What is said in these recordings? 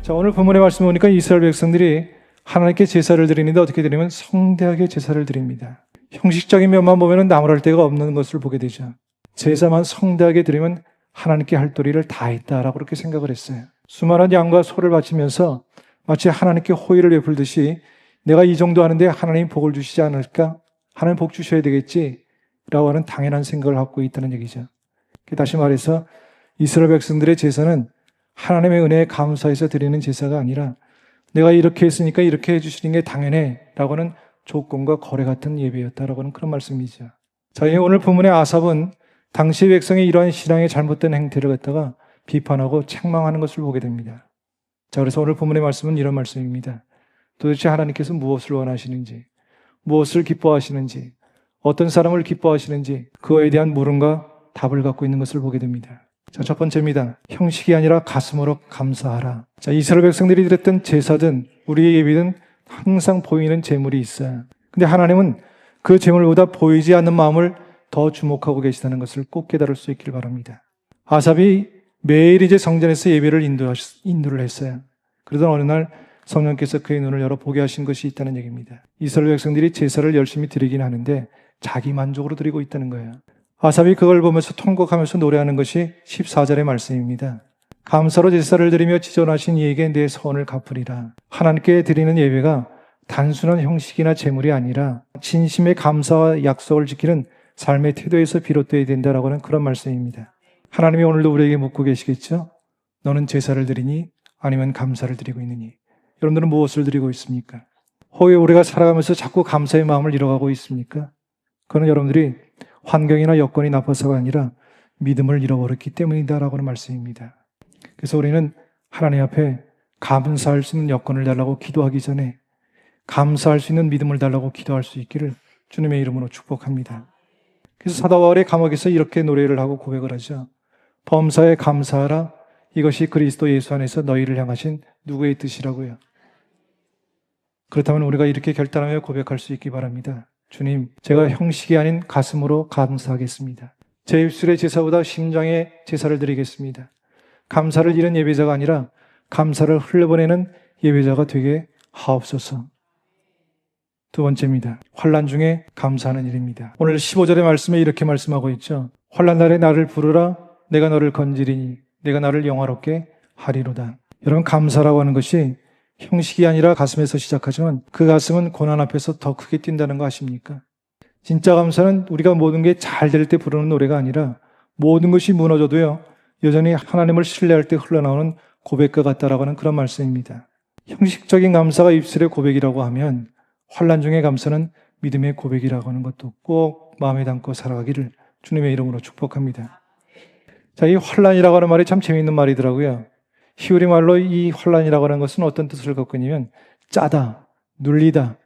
자, 오늘 본문의 말씀 보니까 이스라엘 백성들이 하나님께 제사를 드리는데 어떻게 드리면 성대하게 제사를 드립니다. 형식적인 면만 보면 나무랄 데가 없는 것을 보게 되죠. 제사만 성대하게 드리면 하나님께 할 도리를 다 했다라고 그렇게 생각을 했어요. 수많은 양과 소를 바치면서 마치 하나님께 호의를 베풀듯이 내가 이 정도 하는데 하나님 복을 주시지 않을까? 하나님 복 주셔야 되겠지? 라고 하는 당연한 생각을 갖고 있다는 얘기죠. 다시 말해서 이스라엘 백성들의 제사는 하나님의 은혜에 감사해서 드리는 제사가 아니라 내가 이렇게 했으니까 이렇게 해주시는 게 당연해 라고 하는 조건과 거래 같은 예배였다라고 하는 그런 말씀이죠. 자, 오늘 본문의 아삽은 당시 백성의 이러한 신앙의 잘못된 행태를 갖다가 비판하고 책망하는 것을 보게 됩니다. 자, 그래서 오늘 본문의 말씀은 이런 말씀입니다. 도대체 하나님께서 무엇을 원하시는지, 무엇을 기뻐하시는지, 어떤 사람을 기뻐하시는지 그거에 대한 물음과 답을 갖고 있는 것을 보게 됩니다. 자, 첫 번째입니다. 형식이 아니라 가슴으로 감사하라. 자, 이스라엘 백성들이 드렸던 제사든 우리의 예비든 항상 보이는 제물이 있어요. 근데 하나님은 그 제물보다 보이지 않는 마음을 더 주목하고 계시다는 것을 꼭 깨달을 수 있길 바랍니다. 아삽이 매일 이제 성전에서 예배를 인도를 했어요. 그러던 어느 날 성령께서 그의 눈을 열어 보게 하신 것이 있다는 얘기입니다. 이스라엘 백성들이 제사를 열심히 드리긴 하는데 자기 만족으로 드리고 있다는 거예요. 아삽이 그걸 보면서 통곡하면서 노래하는 것이 14절의 말씀입니다. 감사로 제사를 드리며 지존하신 이에게 내 서원을 갚으리라. 하나님께 드리는 예배가 단순한 형식이나 제물이 아니라 진심의 감사와 약속을 지키는 삶의 태도에서 비롯되어야 된다라고 하는 그런 말씀입니다. 하나님이 오늘도 우리에게 묻고 계시겠죠? 너는 제사를 드리니 아니면 감사를 드리고 있느니? 여러분들은 무엇을 드리고 있습니까? 혹여 우리가 살아가면서 자꾸 감사의 마음을 잃어가고 있습니까? 그건 여러분들이 환경이나 여건이 나빠서가 아니라 믿음을 잃어버렸기 때문이다라고 하는 말씀입니다. 그래서 우리는 하나님 앞에 감사할 수 있는 여건을 달라고 기도하기 전에 감사할 수 있는 믿음을 달라고 기도할 수 있기를 주님의 이름으로 축복합니다. 그래서 사도 바울이 감옥에서 이렇게 노래를 하고 고백을 하죠. 범사에 감사하라. 이것이 그리스도 예수 안에서 너희를 향하신 누구의 뜻이라고요. 그렇다면 우리가 이렇게 결단하며 고백할 수 있기 바랍니다. 주님, 제가 형식이 아닌 가슴으로 감사하겠습니다. 제 입술의 제사보다 심장의 제사를 드리겠습니다. 감사를 잃은 예배자가 아니라 감사를 흘려보내는 예배자가 되게 하옵소서. 두 번째입니다. 환난 중에 감사하는 일입니다. 오늘 15절의 말씀에 이렇게 말씀하고 있죠. 환난 날에 나를 부르라. 내가 너를 건지리니 내가 나를 영화롭게 하리로다. 여러분, 감사라고 하는 것이 형식이 아니라 가슴에서 시작하지만 그 가슴은 고난 앞에서 더 크게 뛴다는 거 아십니까? 진짜 감사는 우리가 모든 게 잘 될 때 부르는 노래가 아니라 모든 것이 무너져도요 여전히 하나님을 신뢰할 때 흘러나오는 고백과 같다라고 하는 그런 말씀입니다. 형식적인 감사가 입술의 고백이라고 하면 환난 중의 감사는 믿음의 고백이라고 하는 것도 꼭 마음에 담고 살아가기를 주님의 이름으로 축복합니다. 자, 이 환난이라고 하는 말이 참 재미있는 말이더라고요. 히브리 말로 이 환난이라고 하는 것은 어떤 뜻을 갖고 있냐면 짜다, 눌리다,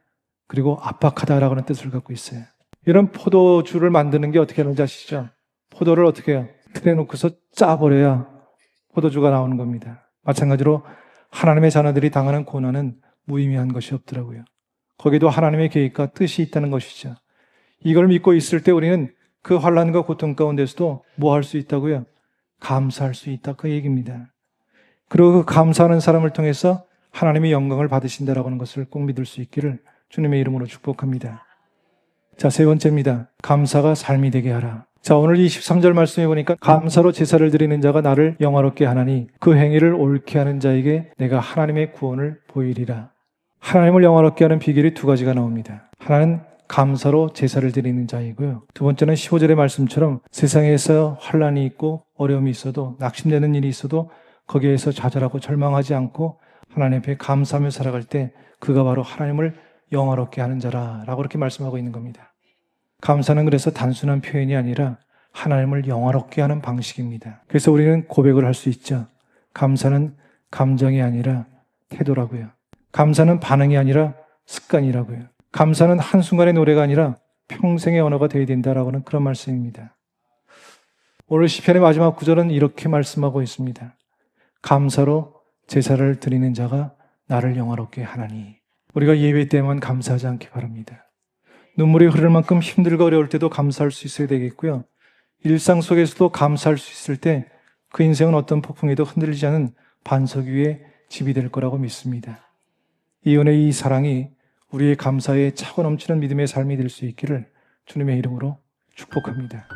그리고 압박하다라고 하는 뜻을 갖고 있어요. 이런 포도주를 만드는 게 어떻게 하는지 아시죠? 포도를 어떻게 해요? 틀에 놓고서 짜버려야 포도주가 나오는 겁니다. 마찬가지로 하나님의 자녀들이 당하는 고난은 무의미한 것이 없더라고요. 거기도 하나님의 계획과 뜻이 있다는 것이죠. 이걸 믿고 있을 때 우리는 그 환난과 고통 가운데서도 뭐 할 수 있다고요? 감사할 수 있다, 그 얘기입니다. 그리고 그 감사하는 사람을 통해서 하나님의 영광을 받으신다라고 하는 것을 꼭 믿을 수 있기를 주님의 이름으로 축복합니다. 자, 세 번째입니다. 감사가 삶이 되게 하라. 자, 오늘 23절 말씀해 보니까 감사로 제사를 드리는 자가 나를 영화롭게 하나니 그 행위를 옳게 하는 자에게 내가 하나님의 구원을 보이리라. 하나님을 영화롭게 하는 비결이 두 가지가 나옵니다. 하나는 감사로 제사를 드리는 자이고요. 두 번째는 15절의 말씀처럼 세상에서 환난이 있고 어려움이 있어도 낙심되는 일이 있어도 거기에서 좌절하고 절망하지 않고 하나님 앞에 감사하며 살아갈 때 그가 바로 하나님을 영화롭게 하는 자라라고 그렇게 말씀하고 있는 겁니다. 감사는 그래서 단순한 표현이 아니라 하나님을 영화롭게 하는 방식입니다. 그래서 우리는 고백을 할 수 있죠. 감사는 감정이 아니라 태도라고요. 감사는 반응이 아니라 습관이라고요. 감사는 한순간의 노래가 아니라 평생의 언어가 되어야 된다라고 하는 그런 말씀입니다. 오늘 시편의 마지막 구절은 이렇게 말씀하고 있습니다. 감사로 제사를 드리는 자가 나를 영화롭게 하나니. 우리가 예배 때만 감사하지 않기 바랍니다. 눈물이 흐를 만큼 힘들고 어려울 때도 감사할 수 있어야 되겠고요. 일상 속에서도 감사할 수 있을 때 그 인생은 어떤 폭풍에도 흔들리지 않은 반석 위에 집이 될 거라고 믿습니다. 이혼의 이 사랑이 우리의 감사에 차고 넘치는 믿음의 삶이 될 수 있기를 주님의 이름으로 축복합니다.